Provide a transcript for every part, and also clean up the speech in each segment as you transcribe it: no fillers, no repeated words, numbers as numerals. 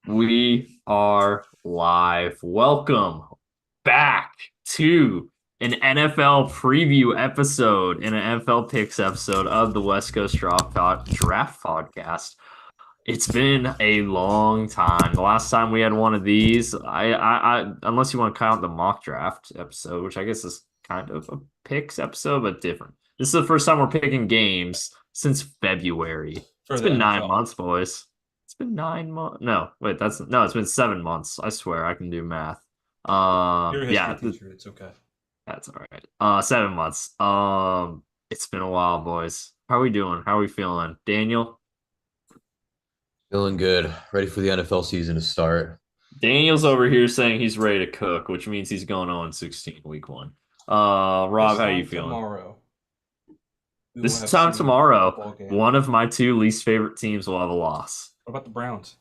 We are live. Welcome back to an NFL preview episode and an NFL picks episode of the West Coast Draft Podcast. It's been a long time. The last time we had one of these, unless you want to count the mock draft episode, which I guess is kind of a picks episode, but different. This is the first time we're picking games since February. For It's the been nine NFL. months, boys. It's been 9 months. No, wait, that's no, it's been 7 months. I swear I can do math. You're a history Yeah, teacher. It's okay. that's all right. 7 months. It's been a while, boys. How are we doing? How are we feeling? Daniel? Feeling good. Ready for the NFL season to start. Daniel's over here saying he's ready to cook, which means he's going on 16 week one. Rob, This how are you time feeling? tomorrow, we will This have time seen a tomorrow, football game. one of my two least favorite teams will have a loss. What about the Browns?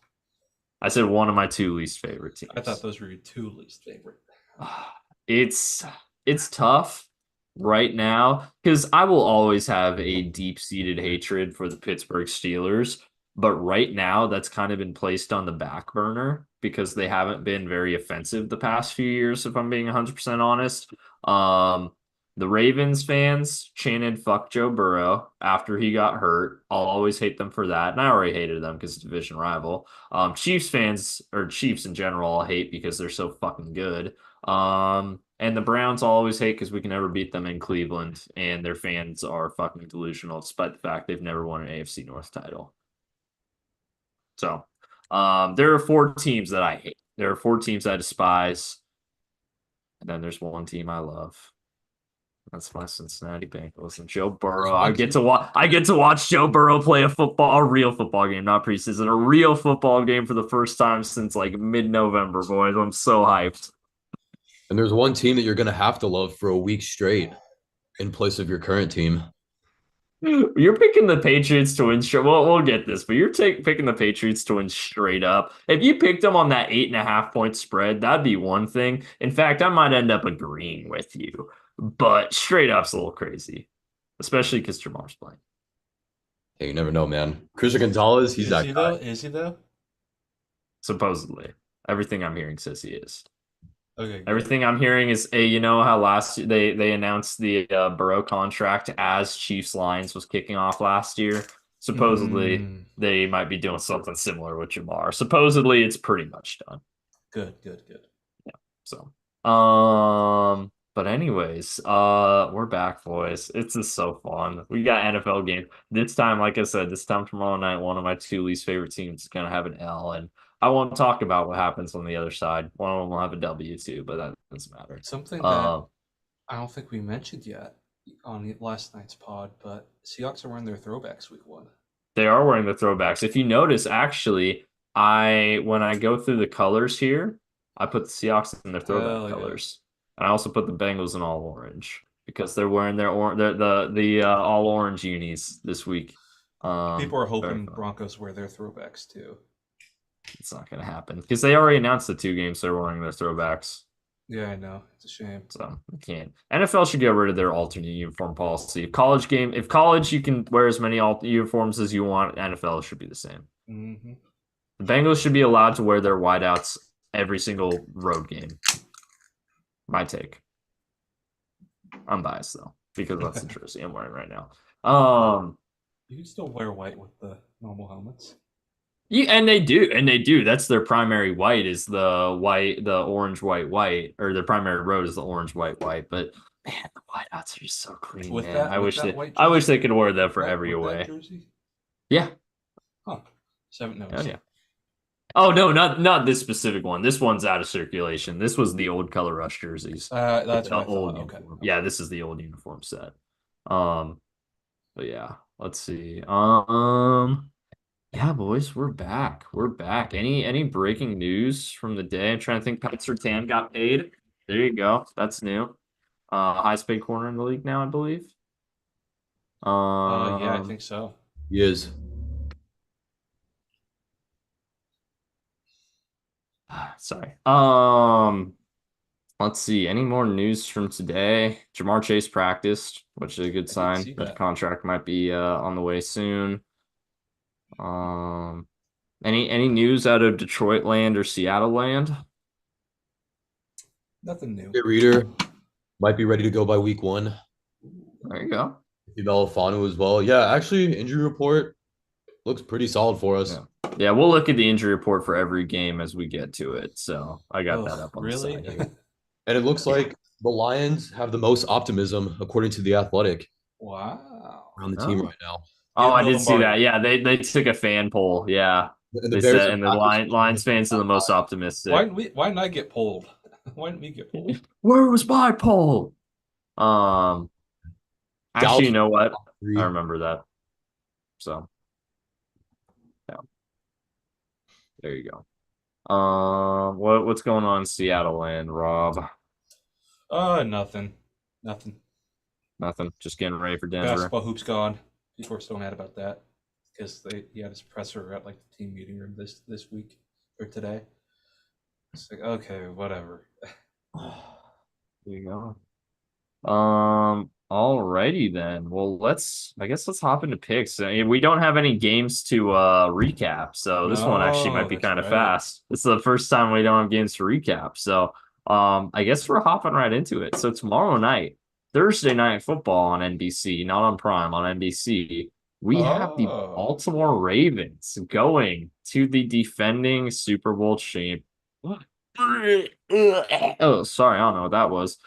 I said one of my two least favorite teams. I thought those were your two least favorite. It's tough right now because I will always have a deep-seated hatred for the Pittsburgh Steelers, but right now that's kind of been placed on the back burner because they haven't been very offensive the past few years, if I'm being 100% honest. The Ravens fans chanted "fuck Joe Burrow" after he got hurt. I'll always hate them for that, and I already hated them because it's a division rival. Chiefs fans or Chiefs in general, I hate because they're so fucking good. And the Browns I'll always hate because we can never beat them in Cleveland, and their fans are fucking delusional, despite the fact they've never won an AFC North title. So, there are four teams that I hate. There are four teams I despise, and then there's one team I love. That's my Cincinnati Bengals and Joe Burrow. I get to watch. I get to watch Joe Burrow play a real football game, not preseason, a real football game for the first time since like mid-November, boys. I'm so hyped. And there's one team that you're going to have to love for a week straight in place of your current team. You're picking the Patriots to win straight. Well, we'll get this, but you're picking the Patriots to win straight up. If you picked them on that 8.5 point spread, that'd be one thing. In fact, I might end up agreeing with you, but straight up's a little crazy, especially because Jamar's playing. Hey, you never know, man. Christian Gonzalez, he's that guy. Is he though? Supposedly, everything I'm hearing says he is. Okay. Good. Everything I'm hearing is, hey, you know how last year they announced the Burrow contract as Chiefs Lions was kicking off last year. Supposedly they might be doing something similar with Jamar. Supposedly it's pretty much done. Good. Yeah. So, but anyways, we're back, boys. It's just so fun. We got NFL game this time. Like I said, this time tomorrow night, one of my two least favorite teams is gonna have an L, and I won't talk about what happens on the other side. One of them will have a W too, but that doesn't matter. Something that I don't think we mentioned yet on last night's pod, but Seahawks are wearing their throwbacks week one. They are wearing the throwbacks. If you notice, actually, when I go through the colors here, I put the Seahawks in their throwback colors. And I also put the Bengals in all orange because they're wearing their all orange unis this week. People are hoping Broncos wear their throwbacks too. It's not going to happen because they already announced the two games they're wearing their throwbacks. Yeah, I know. It's a shame. So you can't. NFL should get rid of their alternate uniform policy. If college you can wear as many uniforms as you want, NFL should be the same. Mm-hmm. The Bengals should be allowed to wear their whiteouts every single road game. My take. I'm biased though because that's the jersey I'm wearing right now. You can still wear white with the normal helmets. Yeah, and they do. That's their primary white is the orange, white, or their primary road is the orange, white. But man, the whiteouts are just so clean, with man. That, I wish they could wear that for every away. Jersey? Yeah. Huh. 7 Oh, yeah. Oh no, not this specific one. This one's out of circulation. This was the old Color Rush jerseys. That's what I old thought. Okay. Yeah, this is the old uniform set. But yeah, let's see. Yeah, boys, we're back. We're back. Any breaking news from the day? I'm trying to think. Pat Surtain got paid. There you go. That's new. Highest paid corner in the league now, I believe. Yeah, I think so. He is. Sorry. Let's see. Any more news from today? Jamar Chase practiced, which is a good sign. That contract might be on the way soon. Any news out of Detroit land or Seattle land? Nothing new. Reader might be ready to go by week 1. There you go. Melifanu as well. Yeah, actually, injury report looks pretty solid for us. Yeah. Yeah, we'll look at the injury report for every game as we get to it. So I got that Oh, up on the really? side here. And it looks like the Lions have the most optimism, according to the Athletic, Wow. around the team Oh. right now. Oh, Give I Bill did see that. Lombardi. Yeah, they took a fan poll. Yeah. And the They Bears said, and and the Packers Lions fans are the most Why optimistic. didn't we? Why didn't I get pulled? Why didn't we get pulled? Where was my poll? Um, actually, Dallas you know what? I 3. remember that. So, yeah, there you go. What's going on in Seattle land, Rob? Nothing. Nothing. Nothing. Just getting ready for Denver. Basketball hoop's gone. People are still mad about that because he had his presser at like the team meeting room this week or today. It's like okay, whatever. There you go. Alrighty then. Well, I guess let's hop into picks. I mean, we don't have any games to recap, so this one actually might No, be that's kind of right. fast. It's the first time we don't have games to recap. So, I guess we're hopping right into it. So tomorrow night, Thursday night football on NBC, not on Prime, on NBC, we have the Oh, Baltimore Ravens going to the defending Super Bowl champ. Oh, sorry, I don't know what that was.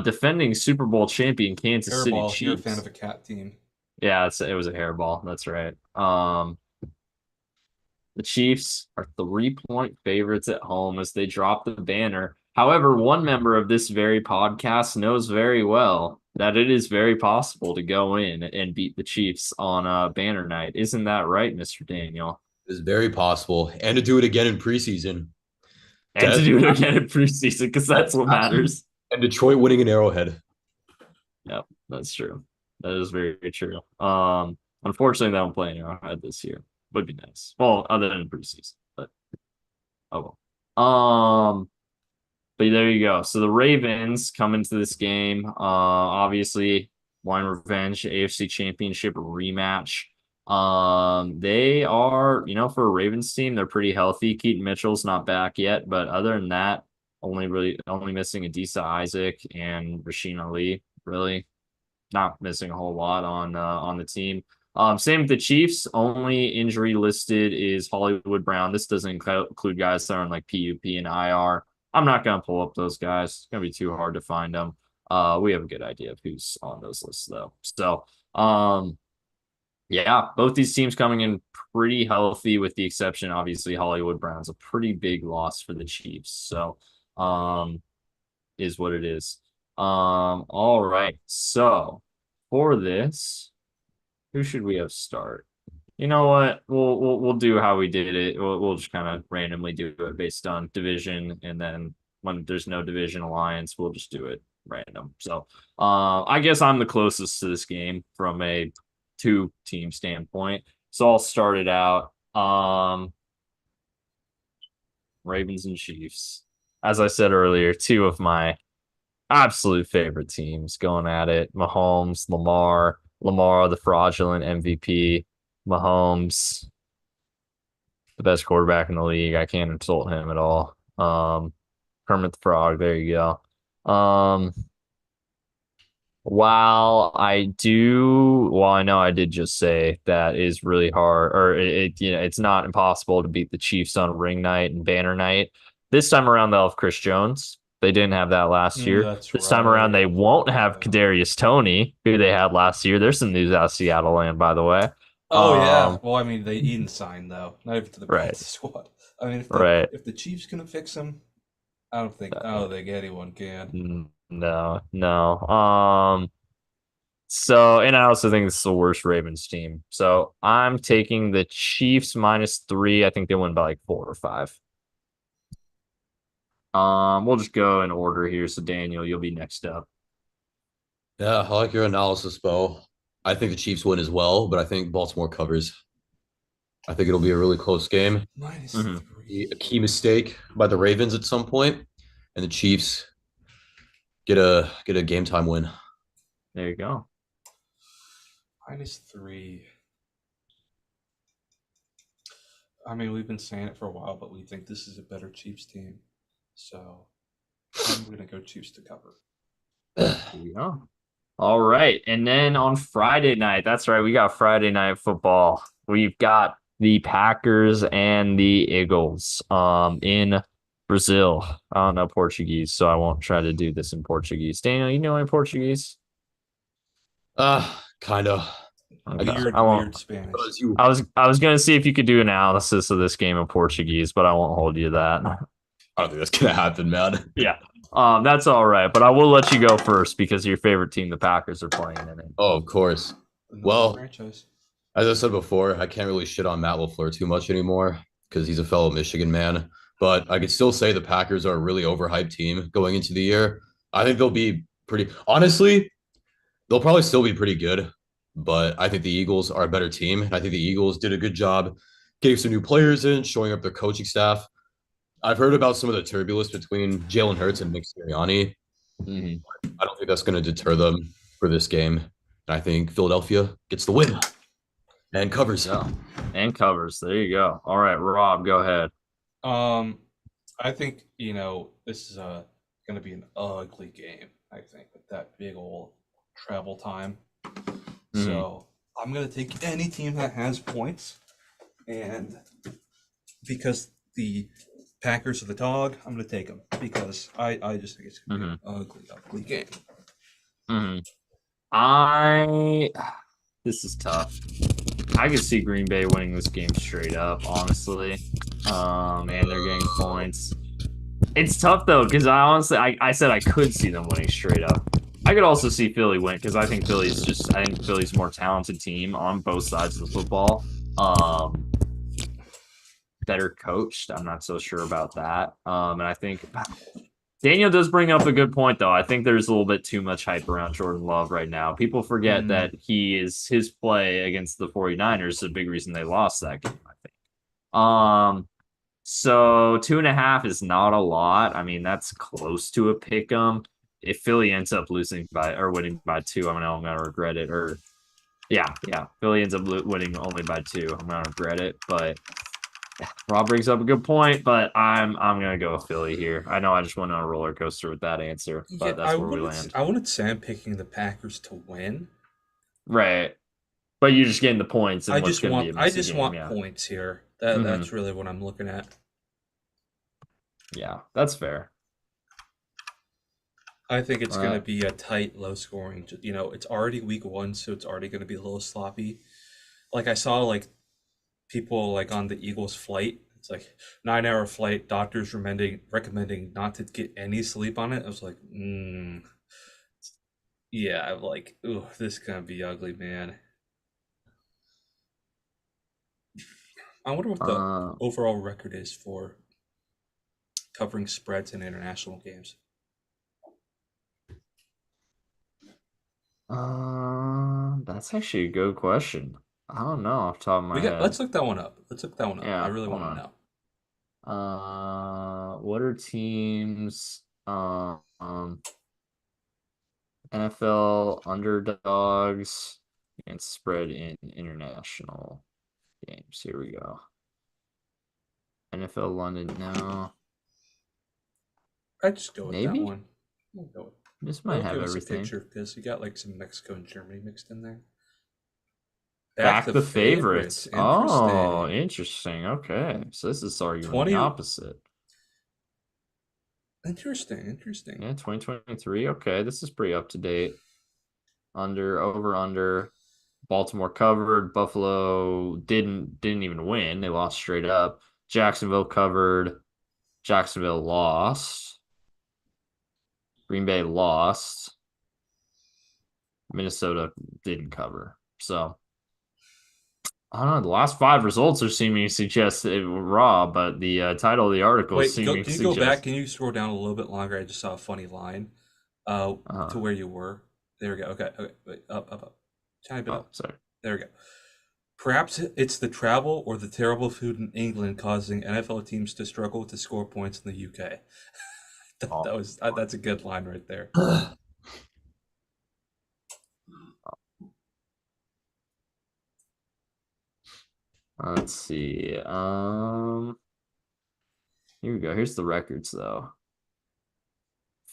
Defending Super Bowl champion Kansas City hairball. You're a fan Chiefs. of a cat team. Yeah, it was a hairball. That's right. The Chiefs are 3-point favorites at home as they drop the banner. However, one member of this very podcast knows very well that it is very possible to go in and beat the Chiefs on banner night. Isn't that right, Mr. Daniel? It's very possible. And to do it again in preseason. And to Dead. do it again in preseason because that's what matters. And Detroit winning an Arrowhead. Yep, that's true. That is very, very true. Unfortunately, they don't play any Arrowhead this year. Would be nice. Well, other than preseason, but oh well. But there you go. So the Ravens come into this game. Obviously, wine revenge, AFC Championship rematch. They are, for a Ravens team, they're pretty healthy. Keaton Mitchell's not back yet, but other than that, only missing Adisa Isaac and Rasheen Ali. Really, not missing a whole lot on the team. Same with the Chiefs. Only injury listed is Hollywood Brown. This doesn't include guys that are on like PUP and IR. I'm not gonna pull up those guys. It's gonna be too hard to find them. We have a good idea of who's on those lists though. So, yeah, both these teams coming in pretty healthy, with the exception, obviously, Hollywood Brown's a pretty big loss for the Chiefs. So, is what it is. All right. So for this, who should we have start? You know what? We'll do how we did it. We'll just kind of randomly do it based on division, and then when there's no division alliance, we'll just do it random. So, I guess I'm the closest to this game from a two-team standpoint. So I'll start it out. Ravens and Chiefs. As I said earlier, two of my absolute favorite teams going at it. Mahomes, Lamar, the fraudulent MVP. Mahomes, the best quarterback in the league. I can't insult him at all. Kermit the Frog. There you go. While I know I did just say that is really hard, or it's not impossible to beat the Chiefs on ring night and banner night. This time around, they'll have Chris Jones. They didn't have that last year. That's This time around, they right. won't have Yeah. Kadarius Toney, who they had last year. There's some news out of Seattle land, by the way. Oh yeah. Well, I mean, they Eden signed though, not even to the Right, practice squad. I mean, right. if the Chiefs can fix him, I don't think anyone can. No, no. So, and I also think this is the worst Ravens team. So I'm taking the Chiefs -3. I think they win by like 4 or 5. We'll just go in order here. So Daniel, you'll be next up. Yeah, I like your analysis, Beau. I think the Chiefs win as well, but I think Baltimore covers. I think it'll be a really close game. Minus Mhm. three. A key mistake by the Ravens at some point, and the Chiefs get a game time win. There you go. -3. I mean, we've been saying it for a while, but we think this is a better Chiefs team. So I'm gonna go Chiefs to cover. There you go. All right. And then on Friday night, that's right, we got Friday night football. We've got the Packers and the Eagles in Brazil. I don't know Portuguese, so I won't try to do this in Portuguese. Daniel, you know any Portuguese? Kind of. I Okay. guess Weird, I won't. weird Spanish. as you. I was gonna see if you could do analysis of this game in Portuguese, but I won't hold you to that. I don't think that's gonna happen, man. Yeah. That's all right, but I will let you go first because your favorite team, the Packers, are playing in it. Oh, of course. Another Well, franchise. as I said before, I can't really shit on Matt LaFleur too much anymore because he's a fellow Michigan man. But I could still say the Packers are a really overhyped team going into the year. I think they'll be pretty honestly, they'll probably still be pretty good. But I think the Eagles are a better team. And I think the Eagles did a good job getting some new players in, showing up their coaching staff. I've heard about some of the turbulence between Jalen Hurts and Nick Sirianni. Mhm. I don't think that's going to deter them for this game. And I think Philadelphia gets the win and covers. Yeah. And covers. There you go. All right, Rob, go ahead. Um, I think this is going to be an ugly game. I think with that big old travel time. So I'm going to take any team that has points, and because the Packers are the dog, I'm going to take them because I just think it's going to be an ugly game. I This is tough. I could see Green Bay winning this game straight up, honestly. And they're getting points. It's tough though, because I said I could see them winning straight up. I could also see Philly win because I think Philly's a more talented team on both sides of the football. Better coached. I'm not so sure about that. And I think Daniel does bring up a good point, though. I think there's a little bit too much hype around Jordan Love right now. People forget that his play against the 49ers is a big reason they lost that game, I think. So 2.5 is not a lot. I mean, that's close to a pick 'em. If Philly ends up losing by or winning by 2, I'm gonna regret it. Or yeah. Philly ends up winning only by 2. I'm gonna regret it, but Rob brings up a good point, but I'm gonna go with Philly here. I know I just went on a roller coaster with that answer, but that's where we land. I wouldn't say I'm picking the Packers to win. Right, but you're just getting the points, and what's going to be a I messy just game, want yeah. points here. That's really what I'm looking at. Yeah, that's fair. I think it's going to be a tight, low scoring. It's already week 1, so it's already going to be a little sloppy. Like I saw, people on the Eagles flight. It's 9-hour flight. Doctors recommending not to get any sleep on it. I was like, yeah. I'm like, ooh, this is gonna be ugly, man. I wonder what the overall record is for covering spreads in international games. That's actually a good question. I don't know off the top of my head. Let's look that one up. Yeah, I really want to know. What are teams? NFL underdogs and spread in international games. Here we go. NFL London, no. I'd just go with Maybe? that one. We'll go with This might have give us a everything. picture because you got some Mexico and Germany mixed in there. Back the favorites. Oh, Interesting. interesting. Okay. So this is arguing 20 the opposite. Interesting. Yeah, 2023. Okay, this is pretty up to date. Over. Baltimore covered. Buffalo didn't even win. They lost straight up. Jacksonville covered. Jacksonville lost. Green Bay lost. Minnesota didn't cover. So I don't know. The last 5 results are seeming to suggest it was raw, but the title of the article is seeming to can you suggest. go back? Can you scroll down a little bit longer? I just saw a funny line to where you were. There we go. Okay. Wait, up. Tiny bit up. Sorry. There we go. Perhaps it's the travel or the terrible food in England causing NFL teams to struggle to score points in the UK. That's a good line right there. Let's see. Here we go. Here's the records though.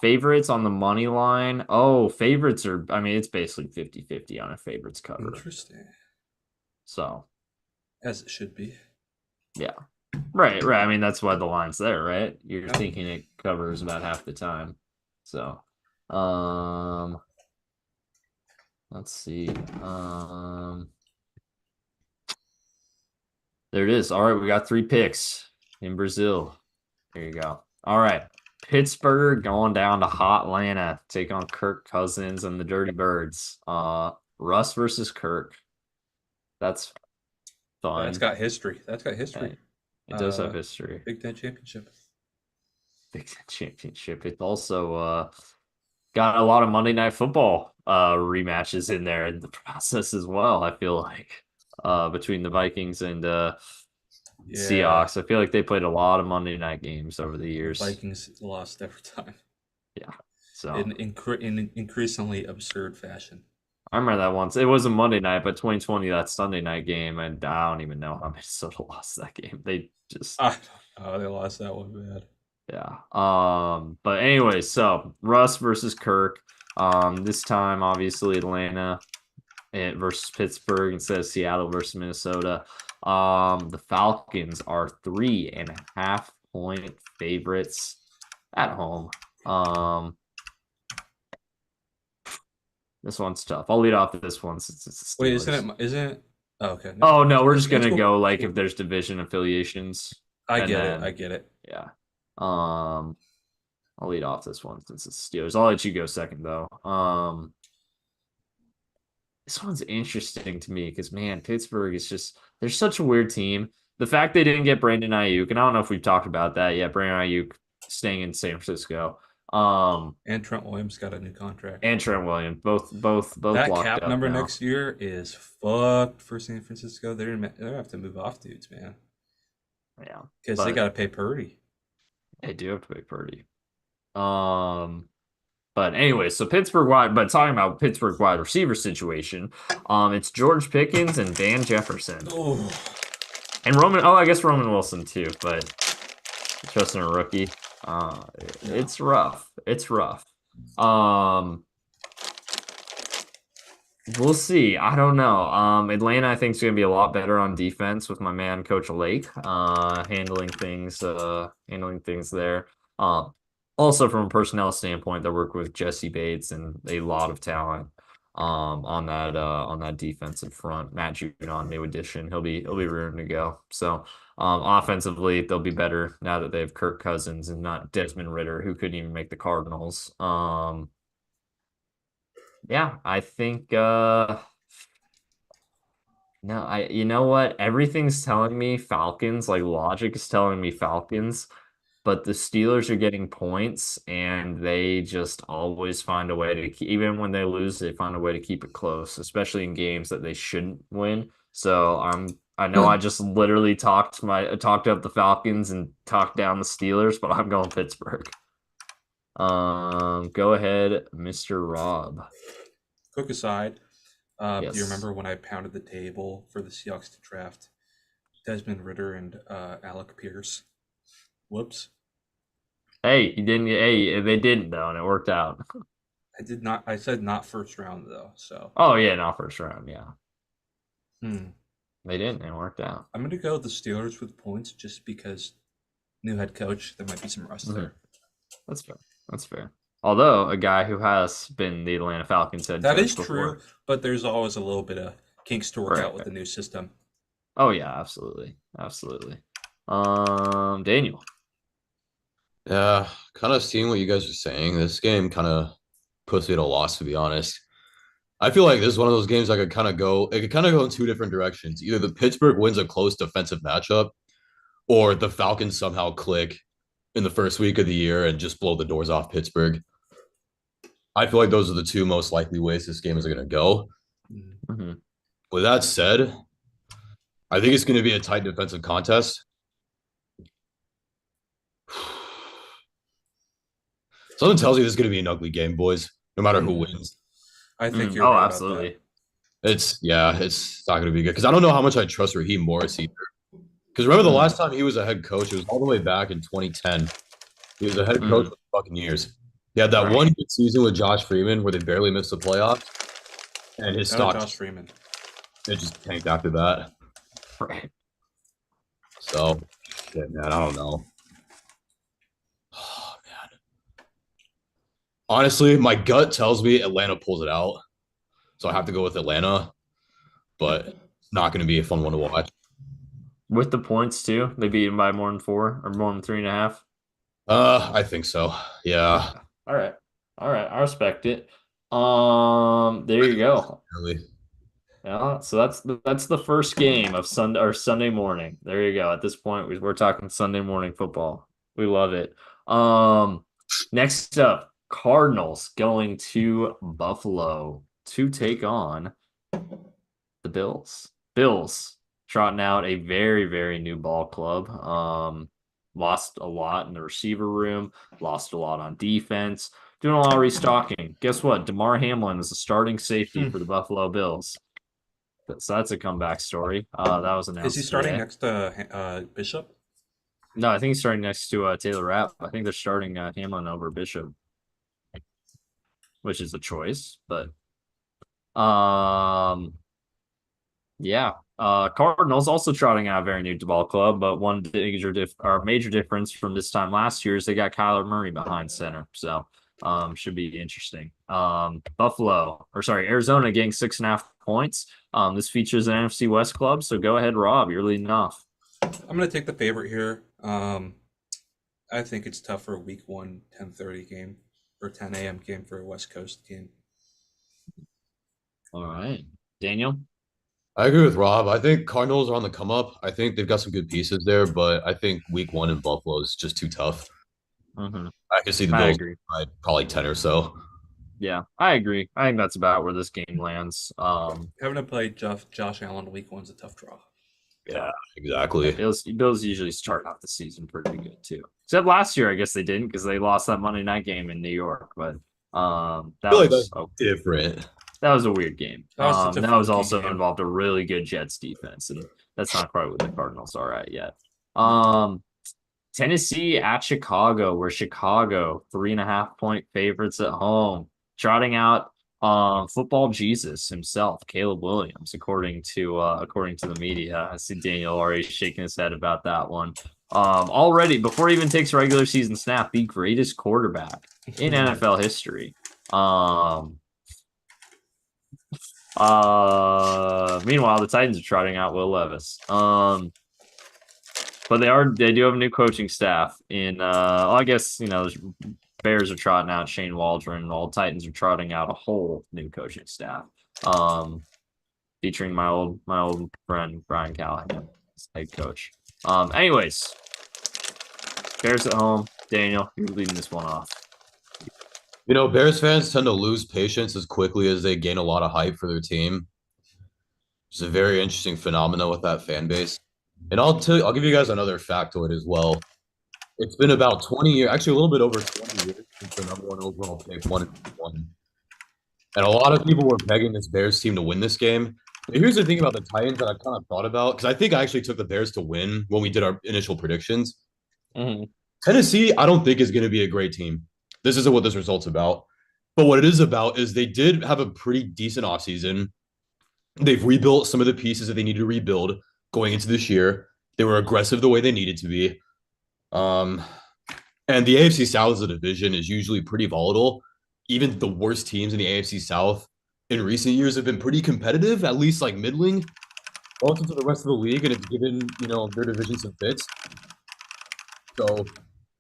Favorites on the money line. Oh, favorites are, I mean, it's basically 50-50 on a favorites cover. Interesting. So, As it should be. yeah. Right, right. I mean, that's why the line's there, right? You're Yeah. thinking it covers about half the time. So, um, let's see. There it is. All right, we got 3 picks in Brazil. There you go. All right. Pittsburgh going down to hot Atlanta, take on Kirk Cousins and the Dirty Birds. Russ versus Kirk. That's That's fun. got history. That's got history. It does have history. Big Ten championship. Big Ten championship. It also got a lot of Monday Night Football rematches in there in the process as well. I feel like between the Vikings and Seahawks, I feel like they played a lot of Monday night games over the years. Vikings lost every time. Yeah, so In increasingly absurd fashion. I remember that once. It was a Monday night, but 2020 that Sunday night game, and I don't even know how Minnesota lost that game. They just I don't know. They lost that one bad. yeah. But anyway, so Russ versus Kirk. This time obviously Atlanta versus Pittsburgh instead of Seattle versus Minnesota. The Falcons are 3.5 point favorites at home. This one's tough. I'll lead off this one since it's the Wait, Steelers. isn't it? Oh, okay. Oh no, we're just It's gonna cool. go like if there's division affiliations. I and get then- it. I get it. Yeah. I'll lead off this one since it's Steelers. I'll let you go second though. This one's interesting to me because man, Pittsburgh is just they're such a weird team. The fact they didn't get Brandon Ayuk, and I don't know if we've talked about that yet. Brandon Ayuk staying in San Francisco. And Trent Williams got a new contract. And Trent Williams, both That locked cap up number now. next year is fucked for San Francisco. They're gonna have to move off dudes, man, Yeah, because they but got to pay Purdy. they do have to pay Purdy. But anyway, so but talking about Pittsburgh wide receiver situation, it's George Pickens and Van Jefferson. Oh, And Roman, I guess Roman Wilson too, but trusting a rookie. It's rough. It's rough. We'll see. I don't know. Atlanta, I think, is going to be a lot better on defense with my man, Coach Lake, handling things there. Also from a personnel standpoint, they work with Jesse Bates and a lot of talent on that defensive front. Matt Judon, new addition. He'll be rearing to go. So offensively, they'll be better now that they have Kirk Cousins and not Desmond Ridder, who couldn't even make the Cardinals. Yeah, I think no, you know what? Everything's telling me Falcons, like logic is telling me Falcons, but the Steelers are getting points and they just always find a way to keep, even when they lose, they find a way to keep it close, especially in games that they shouldn't win. So I know I just literally talked up the Falcons and talked down the Steelers, but I'm going Pittsburgh. Go ahead, Mr. Rob. quick aside. Do Yes. you remember when I pounded the table for the Seahawks to draft Desmond Ridder and Alec Pierce? Whoops. Hey, you didn't. Hey, they didn't though, and it worked out. I did not. I said not first round though. So. Oh yeah, not first round. Yeah, Hmm. they didn't. It worked out. I'm gonna go with the Steelers with points just because new head coach. There might be some rust there. That's fair. That's fair. Although a guy who has been the Atlanta Falcons head That coach is true, before. but there's always a little bit of kinks to work Right. out with the new system. Oh yeah, absolutely, absolutely. Daniel. Yeah, kind of seeing what you guys are saying. This game kind of puts me at a loss, to be honest. I feel like this is one of those games it could kind of go in two different directions. Either the Pittsburgh wins a close defensive matchup, or the Falcons somehow click in the first week of the year and just blow the doors off Pittsburgh. I feel like those are the two most likely ways this game is going to go. Mm-hmm. With that said, I think it's going to be a tight defensive contest. Something tells me this is going to be an ugly game, boys, no matter who wins. I think you're Oh, right absolutely. it's not going to be good because I don't know how much I trust Raheem Morris either. Because remember the Mm, last time he was a head coach, it was all the way back in 2010. He was a head coach mm, for fucking years. He had that one right, good season with Josh Freeman where they barely missed the playoffs, and his Shout out stock Josh Freeman. it just tanked after that. right. So, shit, man, I don't know. Oh, man. Honestly, my gut tells me Atlanta pulls it out, so I have to go with Atlanta. But it's not going to be a fun one to watch. With the points too, they beat him by more than 4 or more than 3.5. I think so. Yeah. Okay. All right. All right. I respect it. There you go. Really. Yeah, so that's the first game of Sunday morning. There you go. At this point, we're talking Sunday morning football. We love it. Um, Next up, Cardinals going to Buffalo to take on the Bills. Bills trotting out a very, very new ball club. Lost a lot in the receiver room, lost a lot on defense, doing a lot of restocking. Guess what? DeMar Hamlin is the starting safety Hmm. for the Buffalo Bills. So that's a comeback story. That was Is he announced starting today. next to Bishop? No, I think he's starting next to Taylor Rapp. I think they're starting Hamlin over Bishop, which is a choice. But um, yeah. Cardinals also trotting out a very new ball club, but one major difference from this time last year is they got Kyler Murray behind center. So should be interesting. Arizona getting 6.5 points. This features an NFC West club, so go ahead, Rob. You're leading off. I'm gonna take the favorite here. I think it's tough for a week one 10:30 game or 10 a.m. game for a West Coast game. All right. Daniel? I agree with Rob. I think Cardinals are on the come up. I think they've got some good pieces there, but I think week one in Buffalo is just too tough. Hmm. I can see the I Bills agree. by probably 10 or so. Yeah, I agree. I think that's about where this game lands. Having to play Josh Allen week one's a tough draw. Yeah, Yeah. Yeah, exactly. Bills usually start off the season pretty good too. Except last year, I guess they didn't because they lost that Monday night game in New York. But I feel like that's different. that was a weird game. That was such a That was fluky also game. involved a really good Jets defense, and that's not quite what the Cardinals are at yet. Um, Tennessee at Chicago, where Chicago 3.5 point favorites at home, trotting out football Jesus himself, Caleb Williams, according to the media. I see Daniel already shaking his head about that one. Already before he even takes regular season snap, the greatest quarterback in NFL history. Um, Meanwhile, the Titans are trotting out Will Levis. But they do have a new coaching staff in I guess Bears are trotting out Shane Waldron, while Titans are trotting out a whole new coaching staff. Um Featuring my old friend Brian Callahan as head coach. Anyways, Bears at home. Daniel, you're leading this one off. Bears fans tend to lose patience as quickly as they gain a lot of hype for their team. It's a very interesting phenomenon with that fan base. And I'll give you guys another factoid as well. It's been about 20 years, actually a little bit over 20 years since the number one overall pick won. And a lot of people were pegging this Bears team to win this game. But here's the thing about the Titans that I kind of thought about, because I think I actually took the Bears to win when we did our initial predictions. Mhm. Tennessee, I don't think is going to be a great team. This isn't what this result's about. But what it is about is they did have a pretty decent offseason. They've rebuilt some of the pieces that they need to rebuild going into this year. They were aggressive the way they needed to be. Um, and the AFC South as a division is usually pretty volatile. Even the worst teams in the AFC South in recent years have been pretty competitive, at least like middling, relative to the rest of the league, and it's given their division some fits. So,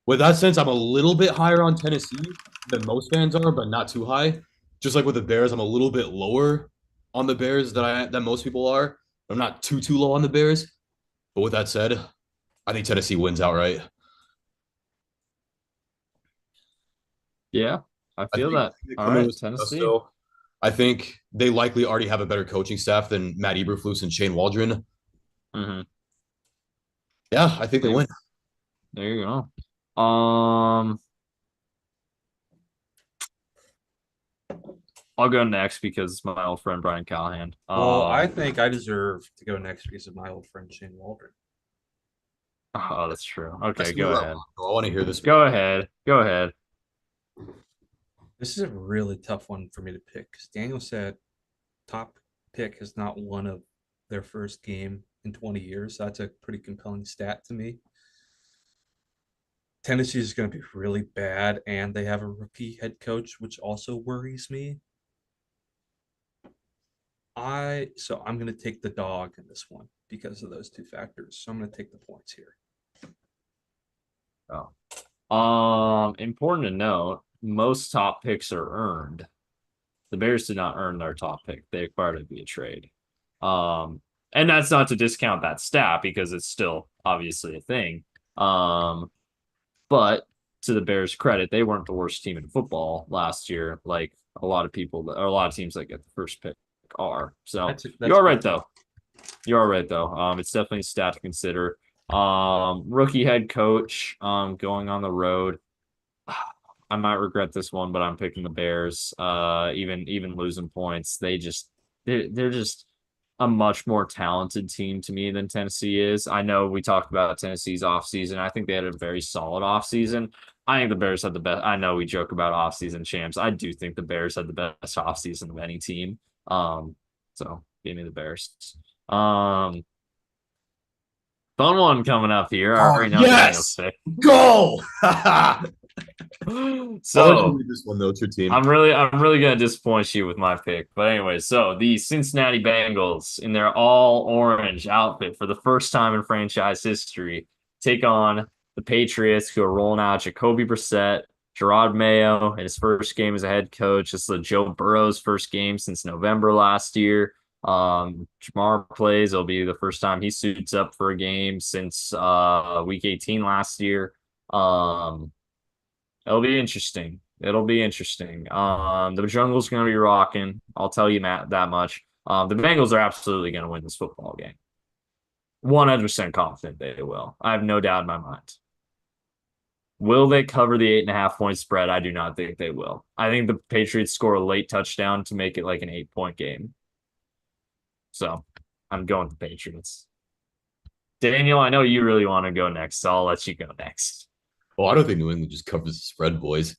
with that sense, I'm a little bit higher on Tennessee than most fans are, but not too high. Just like with the Bears, I'm a little bit lower on the Bears than most people are. I'm not too low on the Bears. But with that said, I think Tennessee wins outright. Yeah, I I feel think that. they All come in right, with some Tennessee. gusto. I think they likely already have a better coaching staff than Matt Eberflus and Shane Waldron. Hmm. Yeah, I think they There, win. there you go. I'll go next because it's my old friend Brian Callahan. Well, I think I deserve to go next because of my old friend Shane Waldron. Oh, that's true. I Okay, still go that ahead. one. I want to hear this one. Go ahead. Go ahead. This is a really tough one for me to pick because Daniel said top pick has not won of their first game in 20 years. So that's a pretty compelling stat to me. Tennessee is going to be really bad, and they have a rookie head coach, which also worries me. I'm going to take the dog in this one because of those two factors. So I'm going to take the points here. Oh. Important to note, most top picks are earned. The Bears did not earn their top pick. They acquired it via trade. And that's not to discount that stat because it's still obviously a thing. But to the Bears' credit, they weren't the worst team in football last year, like a lot of people or a lot of teams that get the first pick are. So That's you're right though. You're right though. It's definitely a stat to consider. Rookie head coach, going on the road. I might regret this one, but I'm picking the Bears. Even losing points, they're just a much more talented team to me than Tennessee is. I know we talked about Tennessee's offseason. I think they had a very solid offseason. I think the Bears had the best. I know we joke about offseason champs. I do think the Bears had the best offseason of any team. So give me the Bears. Um, Fun one coming up here. I Oh already know Daniel's yes, pick. go! I'll let you So read this one though. It's your team. I'm really gonna disappoint you with my pick. But anyway, so the Cincinnati Bengals in their all orange outfit for the first time in franchise history take on the Patriots, who are rolling out Jacoby Brissett, Gerard Mayo in his first game as a head coach. This is Joe Burrow's first game since November last year. Jamar plays. It'll be the first time he suits up for a game since week 18 last year. Um, It'll be interesting. It'll be interesting. The jungle's going to be rocking. I'll tell you, Matt, that much. The Bengals are absolutely going to win this football game. 100% confident they will. I have no doubt in my mind. Will they cover the 8.5 point spread? I do not think they will. I think the Patriots score a late touchdown to make it like an 8-point game. So I'm going with the Patriots. Daniel, I know you really want to go next, so I'll let you go next. Well, I don't think New England just covers the spread, boys.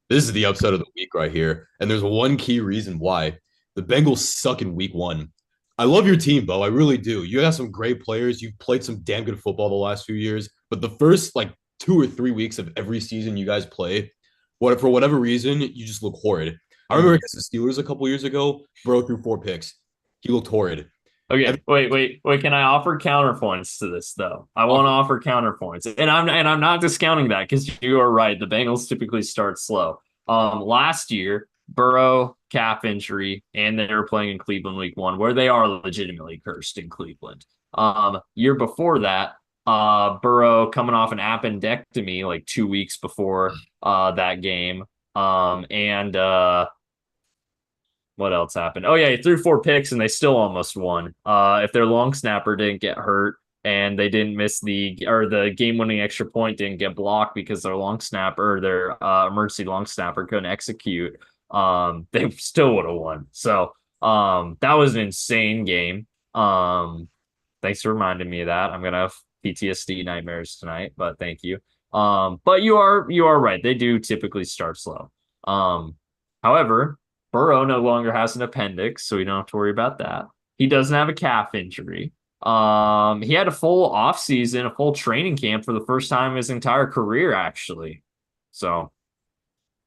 This is the upset of the week right here. And there's one key reason why. The Bengals suck in week one. I love your team, Beau. I really do. You have some great players. You've played some damn good football the last few years. But the first like 2 or 3 weeks of every season you guys play, for whatever reason, you just look horrid. I remember against the Steelers a couple years ago, Burrow threw 4 picks. He looked horrid. Okay, wait. Can I offer counterpoints to this though? I want to offer counterpoints, and I'm not discounting that because you are right. The Bengals typically start slow. Last year, Burrow calf injury, and they were playing in Cleveland week one, where they are legitimately cursed in Cleveland. Year before that, Burrow coming off an appendectomy like 2 weeks before that game. And what else happened? Oh yeah, he threw 4 picks and they still almost won. If their long snapper didn't get hurt and they didn't miss the game-winning extra point didn't get blocked because their long snapper, their emergency long snapper couldn't execute, they still would have won. So that was an insane game. Thanks for reminding me of that. I'm gonna have PTSD nightmares tonight, but thank you. But you are right. They do typically start slow. However, Burrow no longer has an appendix, so we don't have to worry about that. He doesn't have a calf injury. He had a full offseason, a full training camp for the first time in his entire career, actually. So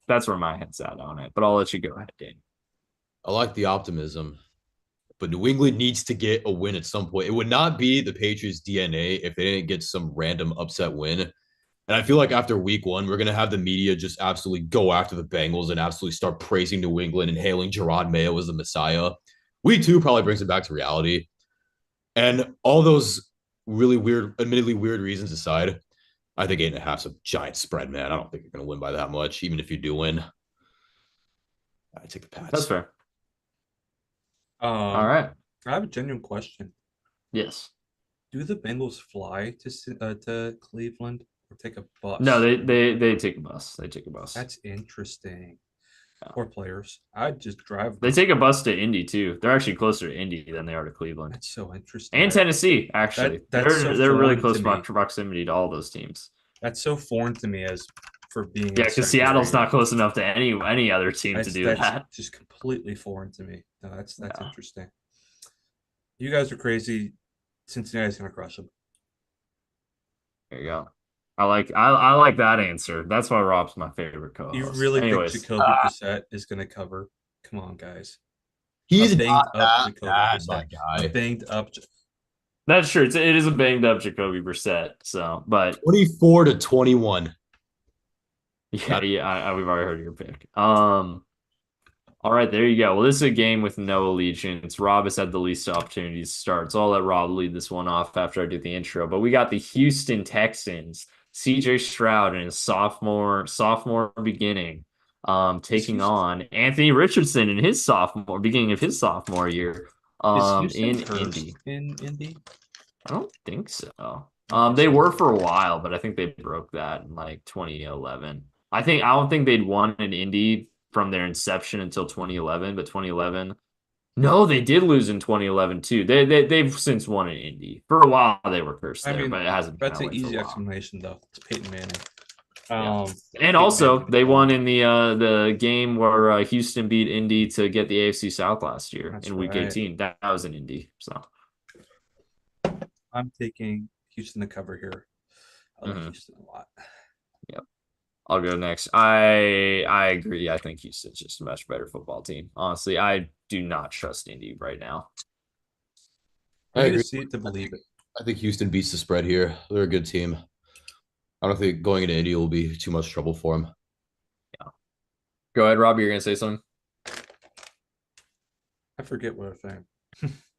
that's where my head's at on it. But I'll let you go ahead, Dane. I like the optimism, but New England needs to get a win at some point. It would not be the Patriots' DNA if they didn't get some random upset win. And I feel like after week one, we're going to have the media just absolutely go after the Bengals and absolutely start praising New England and hailing Gerard Mayo as the Messiah. Week two probably brings it back to reality. And all those really weird, admittedly weird reasons aside, I think 8.5's a giant spread, man. I don't think you're going to win by that much, even if you do win. I take the That's Pats. fair. All right. I have a genuine question. Yes. Do the Bengals fly to Cleveland or take a bus? No, they take a bus. They take a bus. That's interesting. Poor players. I'd just drive They them. take a bus to Indy too. They're actually closer to Indy than they are to Cleveland That's so interesting. and Tennessee. Actually, That's so they're really foreign close to me. proximity to all those teams. That's so foreign to me as for being in Yeah, the because second Seattle's area. not close enough to any other team to do That's that. just completely foreign to me. No, that's Yeah, interesting. You guys are crazy. Cincinnati's gonna crush them. there you go. I like that answer. That's why Rob's my favorite You co-host. really think Anyways, Jacoby Brissett is gonna cover? Come on, guys. A He's not banged up that Jacoby bad, Brissett. my A guy. banged up. that's true. It is a banged up Jacoby Brissett. So, but 24-21. yeah, That we've already heard your pick. All right, there you go. Well, this is a game with no allegiance. Rob has had the least opportunities to start, so I'll let Rob lead this one off after I do the intro. But we got the Houston Texans, CJ Stroud in his sophomore beginning, Is taking Houston, on Anthony Richardson in his beginning of his sophomore year, is Houston in cursed Indy. in Indy? I don't think so. Okay, They so were for a while, but I think they broke that in like 2011. I don't think they'd won an Indy from their inception until 2011, but 2011. No, they did lose in 2011 too. They've since won an Indy. For a while they were cursed I there, mean but it hasn't been that's that an way for a easy while. explanation though. It's Peyton Manning. Yeah. Um, And Peyton Manning also, made they it won all. in the game where Houston beat Indy to get the AFC South last year That's in Week right. 18. That was in Indy. So, I'm taking Houston to cover here. I like mhm. Houston a lot. Yep. I'll go next. I agree. I think Houston's just a much better football team. Honestly, I do not trust Indy right now. I You need to agree. see it to believe it. I think Houston beats the spread here. They're a good team. I don't think going into Indy will be too much trouble for them. Yeah. Go ahead, Rob. You're gonna say something. I forget what I'm saying.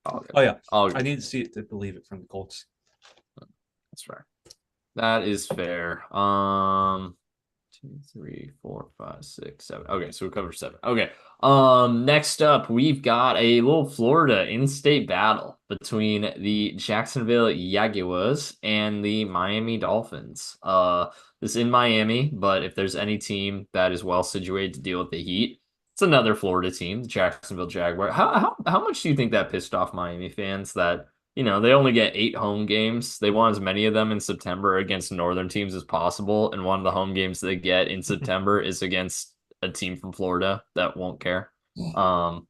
All good. Oh yeah, All I good. need to see it to believe it from the Colts. That's fair. That is fair. 2, 3, 4, 5, 6, 7. Okay, so we covered 7. Okay. Next up, we've got a little Florida in-state battle between the Jacksonville Jaguars and the Miami Dolphins. This is in Miami, but if there's any team that is well situated to deal with the heat, it's another Florida team, the Jacksonville Jaguar. How much do you think that pissed off Miami fans that they only get 8 home games. They want as many of them in September against northern teams as possible. And one of the home games they get in September is against a team from Florida that won't care. Um,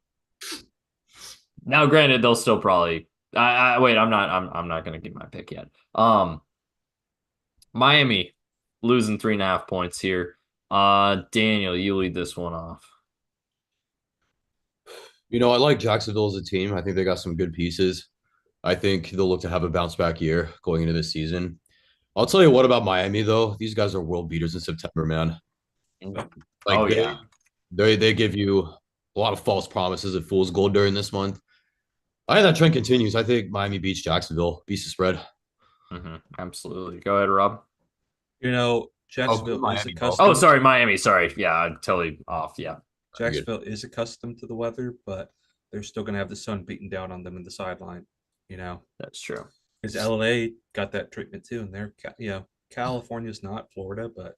Now, granted, they'll still probably. I wait. I'm not going to give my pick yet. Miami losing 3.5 points here. Daniel, you lead this one off. I like Jacksonville as a team. I think they got some good pieces. I think they'll look to have a bounce back year going into this season. I'll tell you what about Miami though. These guys are world beaters in September, man. Oh Like they yeah. they they give you a lot of false promises of fool's gold during this month. I think that trend continues. I think Miami beats Jacksonville, beats the spread. Absolutely. Go ahead, Rob. Oh, Jacksonville is Miami, Bo. Oh, accustomed. sorry, Miami. Sorry. Yeah, I'm totally off. Yeah, You're good. Jacksonville is accustomed to the weather, but they're still going to have the sun beating down on them in the sideline. You know, that's true. because LA got that treatment too, and California's not Florida, but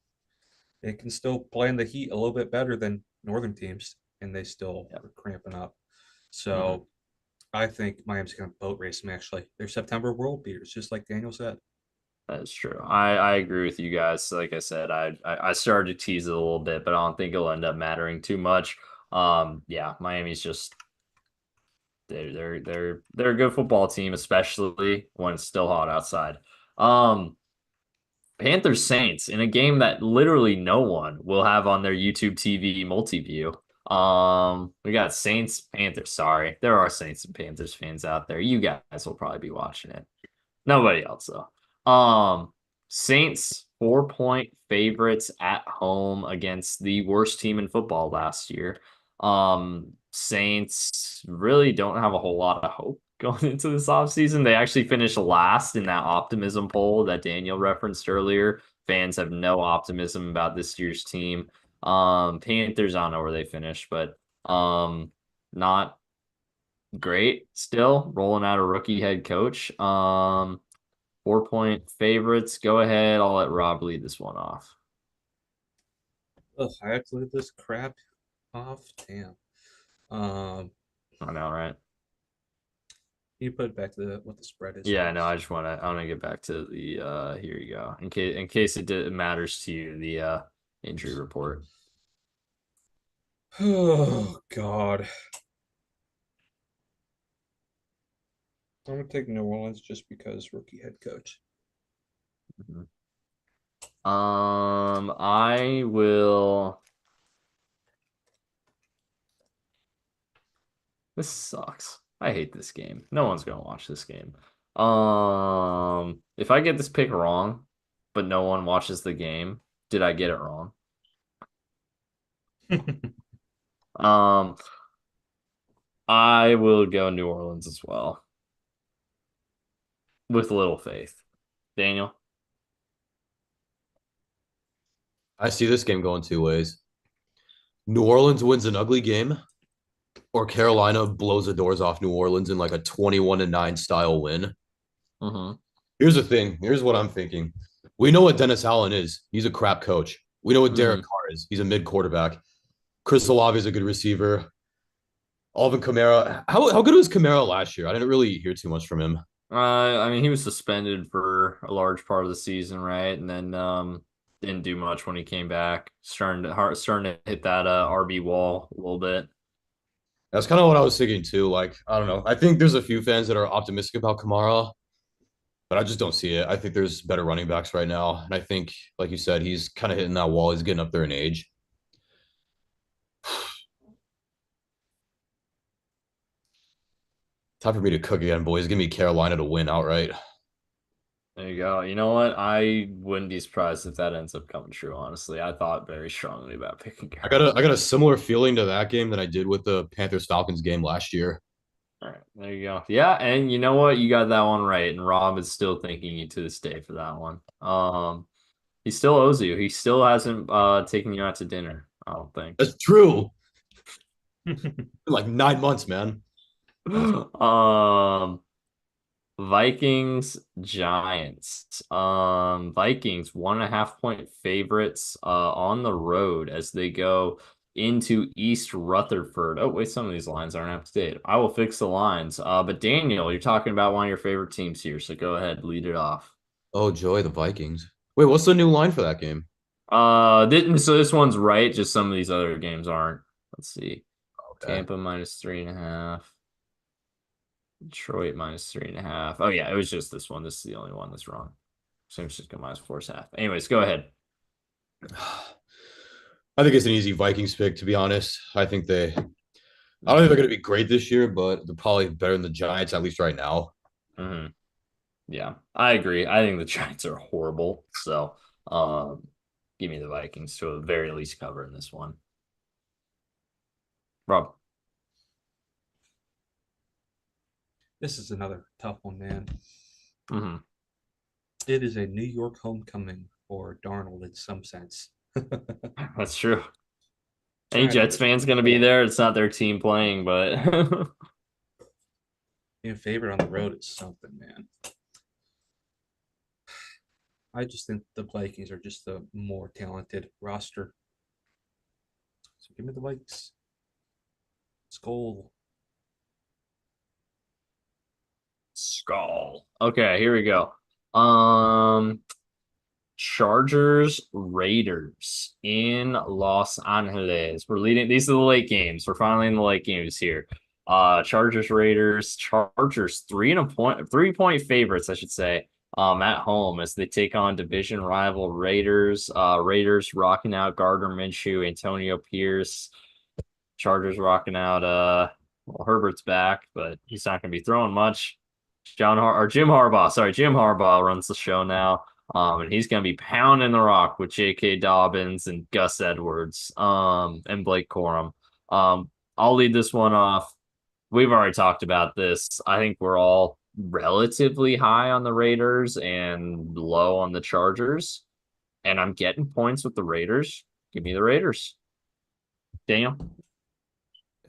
they can still play in the heat a little bit better than northern teams, and they still Yeah. are cramping up. Mhm. So I think Miami's going to boat race them. Actually, they're September world beaters, just like Daniel said. That's true. I agree with you guys. Like I said, I started to tease it a little bit, but I don't think it'll end up mattering too much. Yeah, Miami's just they're a good football team, especially when it's still hot outside. Um, Panthers Saints in a game that literally no one will have on their YouTube TV multi-view. We got Saints Panthers. Sorry, there are Saints and Panthers fans out there. You guys will probably be watching it. Nobody else though. Saints 4-point favorites at home against the worst team in football last year. Saints really don't have a whole lot of hope going into this offseason. They actually finished last in that optimism poll that Daniel referenced earlier. Fans have no optimism about this year's team. Panthers, I don't know where they finished, but not great still. Rolling out a rookie head coach. 4-point favorites. Go ahead. I'll let Rob lead this one off. Ugh, I have to look at this crap off. Damn. Um, I know, right? you put it back to what the spread is Yeah, no, first. I want to get back to the here you go. In case it matters to you, the injury report. Oh God. I'm gonna take New Orleans just because rookie head coach. Mhm. I will. This sucks. I hate this game. No one's gonna watch this game. If I get this pick wrong, but no one watches the game, did I get it wrong? Um, I will go New Orleans as well, with little faith. Daniel? I see this game going two ways. New Orleans wins an ugly game, or Carolina blows the doors off New Orleans in like a 21-9 style win. Mm-hmm. Here's the thing. Here's what I'm thinking. We know what Dennis Allen is. He's a crap coach. We know what Derek Mm-hmm. Carr is. He's a mid quarterback. Chris Olave is a good receiver. Alvin Kamara. How good was Kamara last year? I didn't really hear too much from him. I mean, he was suspended for a large part of the season, right? And then didn't do much when he came back. Starting to hit that RB wall a little bit. That's kind of what I was thinking too. Like, I don't know. I think there's a few fans that are optimistic about Kamara, but I just don't see it. I think there's better running backs right now. And I think, like you said, he's kind of hitting that wall. He's getting up there in age. Time for me to cook again, boys. Give me Carolina to win outright. There you go. You know what? I wouldn't be surprised if that ends up coming true, honestly. I thought very strongly about picking Carolina. I got a similar feeling to that game that I did with the Panthers Falcons game last year. All right, there you go. Yeah, and you know what? You got that one right, and Rob is still thanking you to this day for that one. He still owes you. He still hasn't taken you out to dinner, I don't think. That's true. Like 9 months, man. Um, Vikings, Giants. Vikings 1.5 point favorites on the road as they go into East Rutherford. Oh, wait, some of these lines aren't up to date. I will fix the lines. But Daniel, you're talking about one of your favorite teams here, so go ahead, lead it off. Oh, joy, the Vikings. Wait, what's the new line for that game? So this one's right, just some of these other games aren't. Let's see. Okay. Tampa -3.5. Detroit -3.5. Oh yeah, it was just this one. This is the only one that's wrong. San Francisco -4.5. Anyways, go ahead. I think it's an easy Vikings pick, to be honest. I don't think they're going to be great this year, but they're probably better than the Giants, at least right now. Hmm. Yeah, I agree. I think the Giants are horrible. So, give me the Vikings to the very least cover in this one. Rob. This is another tough one, man. Hmm. It is a New York homecoming for Darnold in some sense. That's true. Any I Jets think fans going to be there? It's not their team playing, but being favored on the road is something, man. I just think the Vikings are just the more talented roster. So give me the Vikes. Skull. Skull. Okay, here we go. Um, Chargers Raiders in Los Angeles. We're leading. These are the late games. We're finally in the late games here. Chargers Raiders. Chargers 3.5 favorites, I should say. At home as they take on division rival Raiders. Raiders rocking out Gardner Minshew, Antonio Pierce. Chargers rocking out well, Herbert's back, but he's not going to be throwing much. Jim Harbaugh, sorry, Jim Harbaugh runs the show now. And he's going to be pounding the rock with J.K. Dobbins and Gus Edwards, and Blake Corum. I'll lead this one off. We've already talked about this. I think we're all relatively high on the Raiders and low on the Chargers. And I'm getting points with the Raiders. Give me the Raiders. Daniel?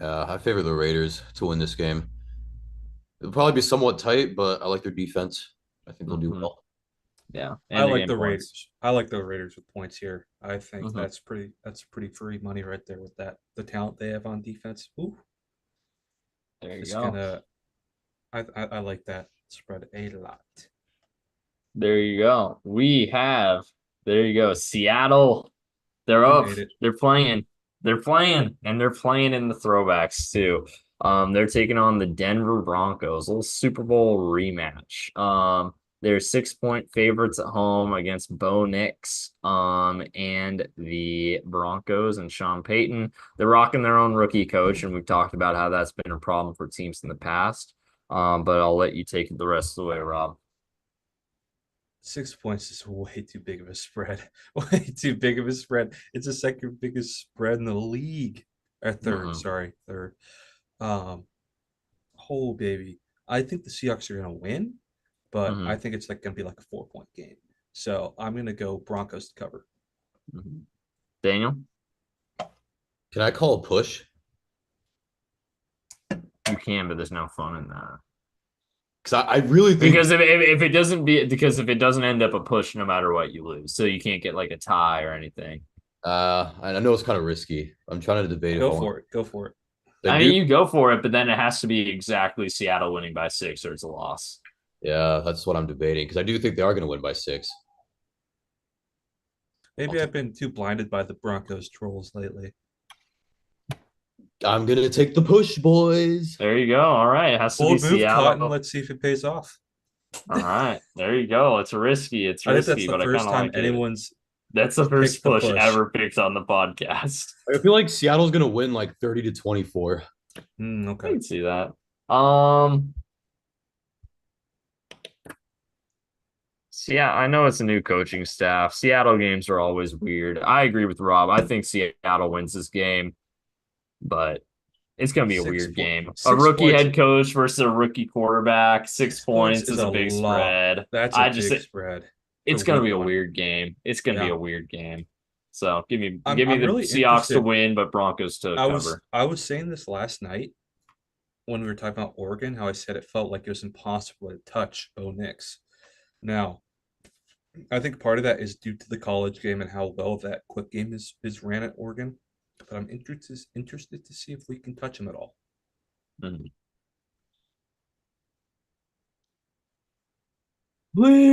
I favor the Raiders to win this game. It'll probably be somewhat tight, but I like their defense. I think they'll do Mhm. well. Yeah, I and they're like getting the points. Raiders. I like the Raiders with points here. I think Hmm. that's pretty free money right there with that the talent they have on defense. Ooh, There you it's go. gonna. I like that spread a lot. There you go. We have, there you go. Seattle. They're We up. made it. They're playing. They're playing. And they're playing in the throwbacks too. They're taking on the Denver Broncos, a little Super Bowl rematch. They're 6-point favorites at home against Bo Nix, and the Broncos and Sean Payton. They're rocking their own rookie coach, and we've talked about how that's been a problem for teams in the past. But I'll let you take it the rest of the way, Rob. 6 points is way too big of a spread. Way too big of a spread. It's the second biggest spread in the league. Or third, Hmm. sorry, third. Um, oh baby, I think the Seahawks are gonna win, but I Hmm. think it's like gonna be like a 4 point game. So I'm gonna go Broncos to cover. Hmm. Daniel, Can I call a push? you can, but there's no fun in that. Because I really think Because if it doesn't be because if it doesn't end up a push, no matter what, you lose. So you can't get like a tie or anything. I know it's kind of risky. I'm trying to debate if Go I want. for it. Go for it. I I do. mean, you go for it, but then it has to be exactly Seattle winning by 6 or it's a loss. Yeah, that's what I'm debating because I do think they are going to win by 6. I'll Maybe take, I've been too blinded by the Broncos trolls lately. I'm going to take the push, boys. There you go. All right, it has to be Bold move, Cotton. Seattle. Let's see if it pays off. All right, there you go. It's risky. It's I think that's risky, the but I kind first of time like it. anyone's That's the first picked the push push. ever picked on the podcast. I feel like Seattle's going to win like 30-24. I Okay. can see that. Um, Yeah, I know it's a new coaching staff. Seattle games are always weird. I agree with Rob. I think Seattle wins this game, but it's going to be a Six weird point game. A six rookie points. head coach versus a rookie quarterback. Six 6 points points is is a a big lot. spread. That's a I just big spread for it's going to week be a one. weird game. It's going to be Yeah. a weird game. So give me I'm the really Seahawks to interested. win, but Broncos to cover. I was saying this last night when we were talking about Oregon, how I said it felt like it was impossible to touch Bo Nix. Now, I think part of that is due to the college game and how well that quick game is ran at Oregon. But I'm interested to see if we can touch him at all. Mhm.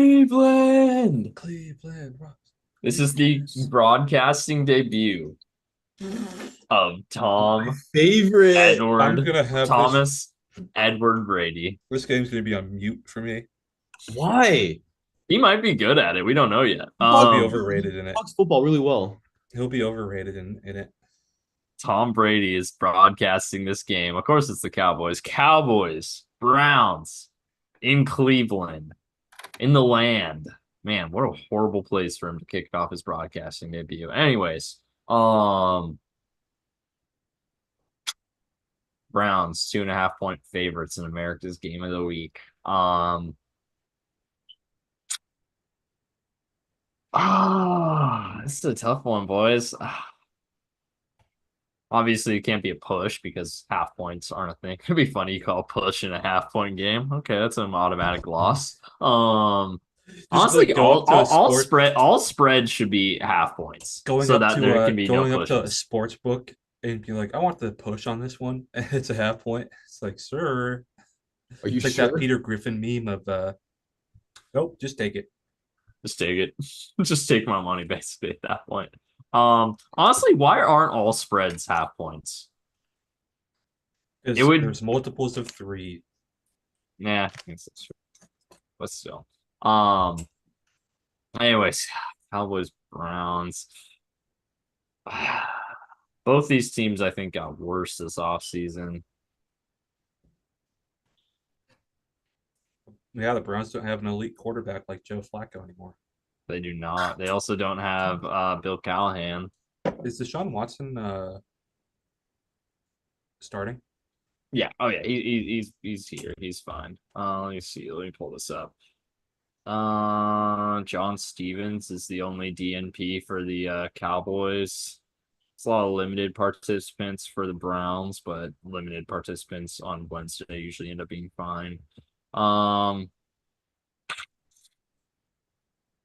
Cleveland. Cleveland rocks. This is the Yes. broadcasting debut of Tom Favorite. I'm Edward gonna have Thomas Edward Brady. this game's gonna be on mute for me. Why? He might be good at it. We don't know yet. He'll be overrated He in it. talks football really well. He'll be overrated in it. Tom Brady is broadcasting this game. Of course, it's the Cowboys. Cowboys, Browns in Cleveland, in the land. Man, what a horrible place for him to kick off his broadcasting debut. Anyways, Browns 2.5 point favorites in America's game of the week. This is a tough one, boys. Obviously, it can't be a push because half points aren't a thing. It'd be funny you call a push in a half-point game. Okay, that's an automatic loss. Just like Honestly, go up to a all spreads should be half points so that there can be no going up to a pushes. sports book and be like, I want the push on this one. And it's a half point. It's like, sir. Are you It's like that sure? Peter Griffin meme of nope, just take it. Just take it. Just take my money basically at that point. Honestly, why aren't all spreads half points? It Because would, there's multiples of three. nah, I guess that's true. But still. Um, anyways, Cowboys, Browns. Both these teams, I think, got worse this offseason. Yeah, the Browns don't have an elite quarterback like Joe Flacco anymore. They do not. They also don't have Bill Callahan. Is Deshaun Watson starting? Yeah. Oh yeah. He's here. He's fine. Let me see. Let me pull this up. John Stevens is the only DNP for the Cowboys. It's a lot of limited participants for the Browns, but limited participants on Wednesday usually end up being fine. Um,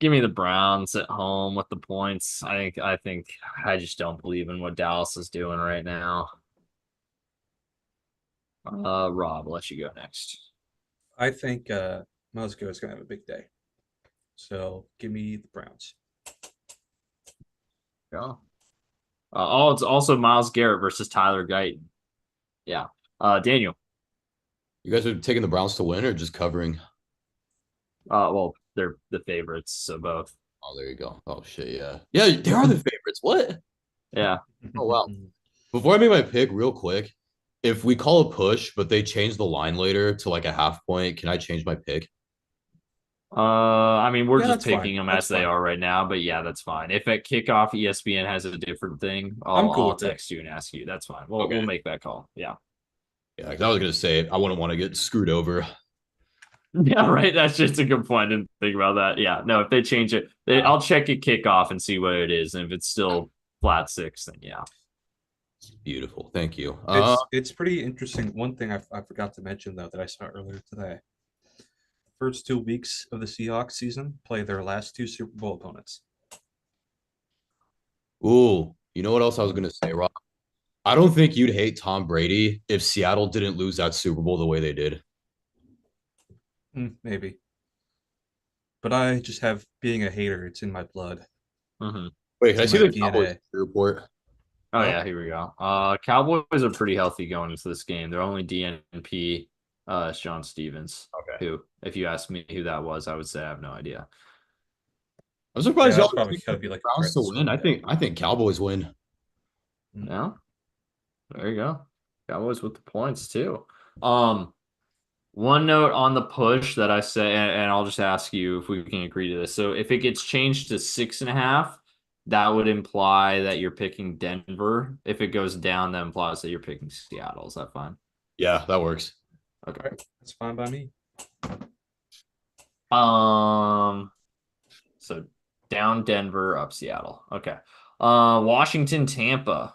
Give me the Browns at home with the points. I think I just don't believe in what Dallas is doing right now. Rob, I'll let you go next. I think Miles Garrett's gonna have a big day. So give me the Browns. Go. Oh, it's also Miles Garrett versus Tyler Guyton. Yeah. Daniel. You guys are taking the Browns to win or just covering? Well, they're the favorites, so both. Oh, there you go. Oh shit, yeah. Yeah, they are the favorites. What? Yeah. Oh wow. Before I make my pick, real quick, if we call a push, but they change the line later to like a half point, can I change my pick? I mean, we're Yeah, just that's fine. picking them That's as they fine. are right now, but yeah, that's fine. If at kickoff ESPN has a different thing, I'm cool I'll with it. text you and ask you. That's fine. We'll Okay. make that call. Yeah. Yeah, 'cause I was gonna say I wouldn't want to get screwed over. Yeah, right. That's just a good point. I didn't think about that. Yeah, no, if they change it, I'll check at kickoff and see what it is. And if it's still flat six, then yeah. Beautiful. Thank you. It's pretty interesting. One thing I forgot to mention though that I saw earlier today. First 2 weeks of the Seahawks season play their last two Super Bowl opponents. Ooh, you know what else I was gonna say, Rob? I don't think you'd hate Tom Brady if Seattle didn't lose that Super Bowl the way they did. Maybe. But I just have being a hater. It's in my blood. Hmm. Wait, It's can I in see my the Cowboys DNA. report? Oh Huh? yeah, here we go. Cowboys are pretty healthy going into this game. Their only DNP is John Stevens, Okay. who, if you ask me who that was, I would say I have no idea. I'm Yeah, surprised y'all that's probably picked gotta the be like a Browns to practice win. squad guy. I think Cowboys win. Mm. Yeah, there you go. Cowboys with the points too. Um, One note on the push that I say, and I'll just ask you if we can agree to this. So if it gets changed to 6.5, that would imply that you're picking Denver. If it goes down, that implies that you're picking Seattle. Is that fine? Yeah, that works. Okay. All right, that's fine by me. Um, so down Denver, up Seattle. Okay. Washington, Tampa.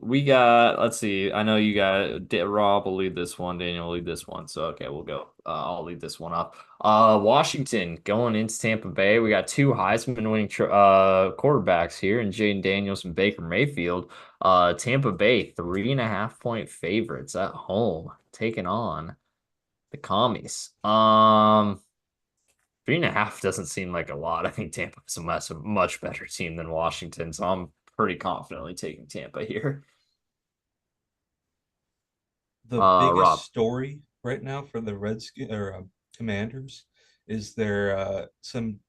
We got, let's see. I know you got Rob will lead this one, Daniel will lead this one. So okay, we'll go. I'll lead this one off. Washington going into Tampa Bay. We got two Heisman winning quarterbacks here, and Jaden Daniels and Baker Mayfield. Tampa Bay 3.5 point favorites at home, taking on the commies. 3.5 doesn't seem like a lot. I think Tampa is a much better team than Washington, so I'm pretty confidently taking Tampa here. The biggest Rob. story right now for the Redskins or Commanders is there some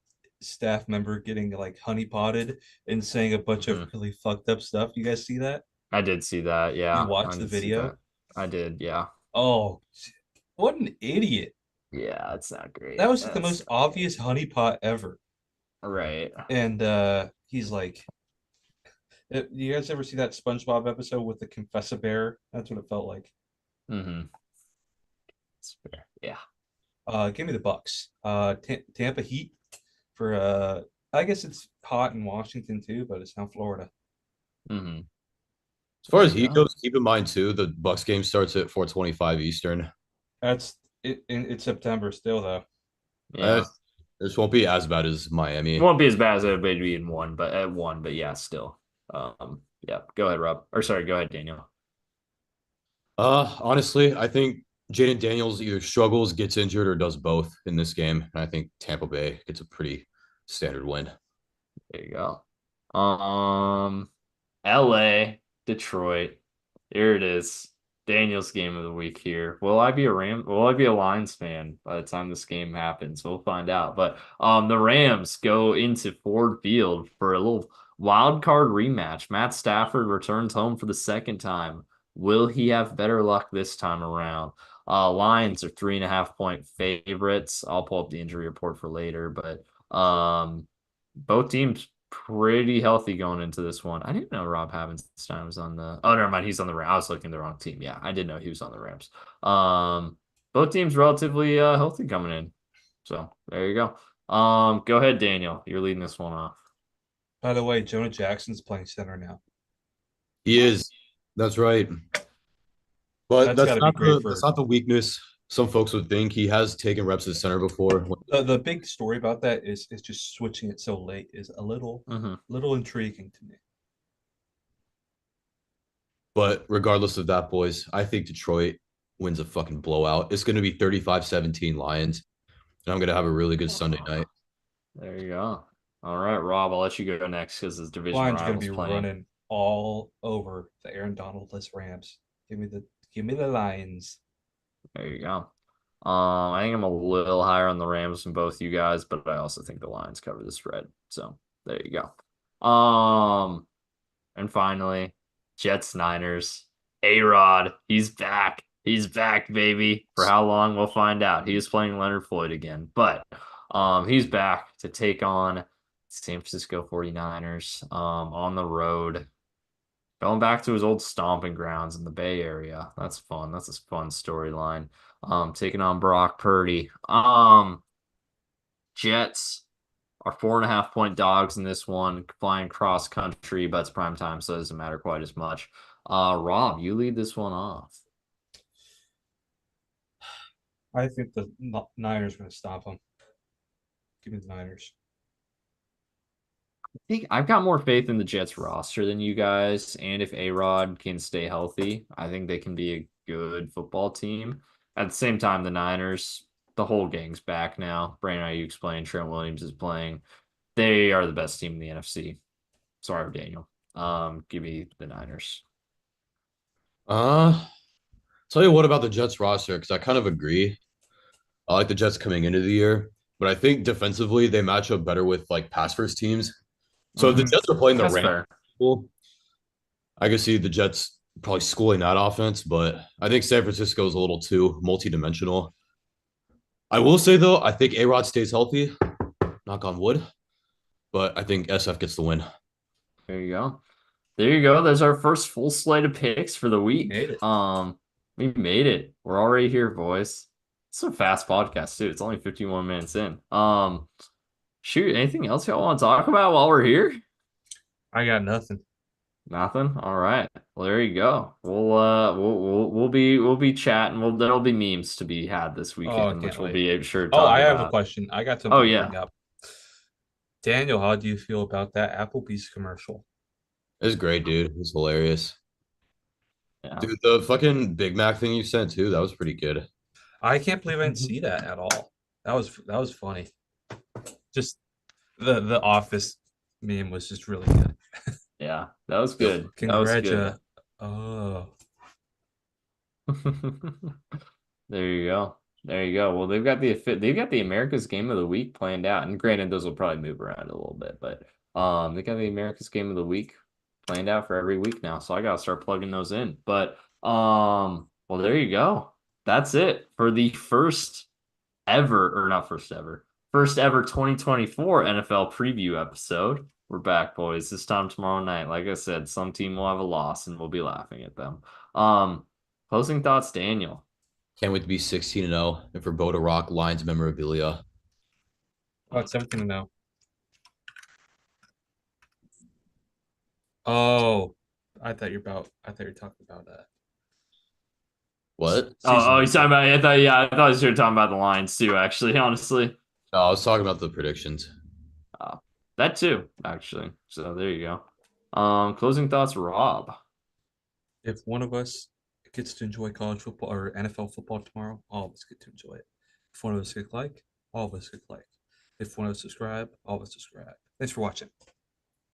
staff member getting like honeypotted and saying a bunch of Mhm. really fucked up stuff. You guys see that? I did see that. You Yeah, I watch the did see video? that. I did. Yeah. Oh, what an idiot! Yeah, it's not That great. was just the That's most not obvious honeypot ever. right. And he's like, you guys ever see that SpongeBob episode with the Confessor Bear? That's what it felt like. Mm-hmm. It's fair. Yeah. Give me the Bucks. Tampa Heat for I guess it's hot in Washington too, but it's now Florida. Mm-hmm. As far There as you Heat go. goes, keep in mind too, the Bucks game starts at 4:25 Eastern. That's it. It's September still though. Uh, Yeah. this won't be as bad as It Miami. won't be as bad as it would be in one, but at one, but yeah, still. Yeah. Go ahead, Rob. Or sorry, go ahead, Daniel. Honestly, I think Jaden Daniels either struggles, gets injured, or does both in this game. And I think Tampa Bay gets a pretty standard win. There you go. LA, Detroit. Here it is. Daniel's game of the week here. Will I be a Lions fan by the time this game happens? We'll find out. But the Rams go into Ford Field for a little wild card rematch. Matt Stafford returns home for the second time. Will he have better luck this time around? Lions are 3.5 point favorites. I'll pull up the injury report for later, but both teams pretty healthy going into this one. I didn't know Rob Havenstein was on the. Oh, never mind. He's on the Rams. I was looking at the wrong team. Yeah, I did know he was on the Rams. Both teams relatively healthy coming in. So there you go. Go ahead, Daniel. You're leading this one off. By the way, Jonah Jackson's playing center now. He is. That's right. But That's got to be great that's for. not the weakness. some folks would think. He has taken reps at center before. The big story about that is just switching it so late is a Hmm. little intriguing to me. But regardless of that, boys, I think Detroit wins a fucking blowout. It's going to be 35-17 Lions. And I'm going to have a really good Sunday night. There you go. All right, Rob, I'll let you go next because his division Lions are going to rival's be playing. running all over the Aaron Donald-less Rams. Give me the Lions. There you go. I think I'm a little higher on the Rams than both you guys, but I also think the Lions cover the spread. So there you go. And finally, Jets Niners. A-Rod, he's back. He's back, baby. For how long, we'll find out. He is playing Leonard Floyd again, but he's back to take on San Francisco 49ers on the road. Going back to his old stomping grounds in the Bay Area. That's fun. That's a fun storyline. Taking on Brock Purdy. Jets are 4.5 point dogs in this one, flying cross country, but it's prime time, so it doesn't matter quite as much. Rob, you lead this one off. I think the Niners are going to stop them. Give me the Niners. I think I've got more faith in the Jets roster than you guys, and if A-Rod can stay healthy, I think they can be a good football team. At the same time, the Niners, the whole gang's back now. Brandon, you explained Trent Williams is playing. They are the best team in the NFC. Sorry, Daniel. Give me the Niners. Uh, tell you what about the Jets roster, because I kind of agree. I like the Jets coming into the year, but I think defensively they match up better with like pass first teams. So if the Hmm. Jets are playing the That's Rams, fair. I can see the Jets probably schooling that offense, but I think San Francisco is a little too multi-dimensional. I will say though, I think A-Rod stays healthy, knock on wood, but I think SF gets the win. There you go. There you go. There's our first full slate of picks for the We week. made it. We made it. We're already here, boys. It's a fast podcast too. It's only 51 minutes in. Shoot, anything else y'all want to talk about while we're here? I got nothing. Nothing. All right. Well, there you go. We'll be chatting. There'll be memes to be had this Oh, I weekend, which can't we'll wait. be sure to Oh, talk I have a about. question. I got Oh something to yeah. bring up. Daniel, how do you feel about that Applebee's commercial? It's great, dude. It's hilarious. Yeah. Dude, the fucking Big Mac thing you sent too, that was pretty good. I can't believe I didn't see that at all. That was funny. Just the Office meme was just really good. Yeah. That was Yep. good. That was good. Congratulations. Oh, There you go. There you go. Well, they've got the America's Game of the Week planned out, and granted, those will probably move around a little bit, but they got the America's Game of the Week planned out for every week now, so I gotta start plugging those in. But well, there you go. That's it for the first ever, or not first ever 2024 NFL preview episode. We're back, boys. This time tomorrow night. Like I said, some team will have a loss, and we'll be laughing at them. Um, Closing thoughts, Daniel. Can't wait to be 16-0 and for Beau to rock Lions memorabilia. it's 17 to know. Oh, I thought you were talking about What? Oh, season. he's talking about. I thought you were talking about the Lions too. Actually, honestly, No, I was talking about the predictions. uh, that too. Actually, so there you go. Closing thoughts, Rob. If one of us gets to enjoy college football or NFL football tomorrow, all of us get to enjoy it. If one of us click like, all of us click like. If one of us subscribe, all of us subscribe. Thanks for watching.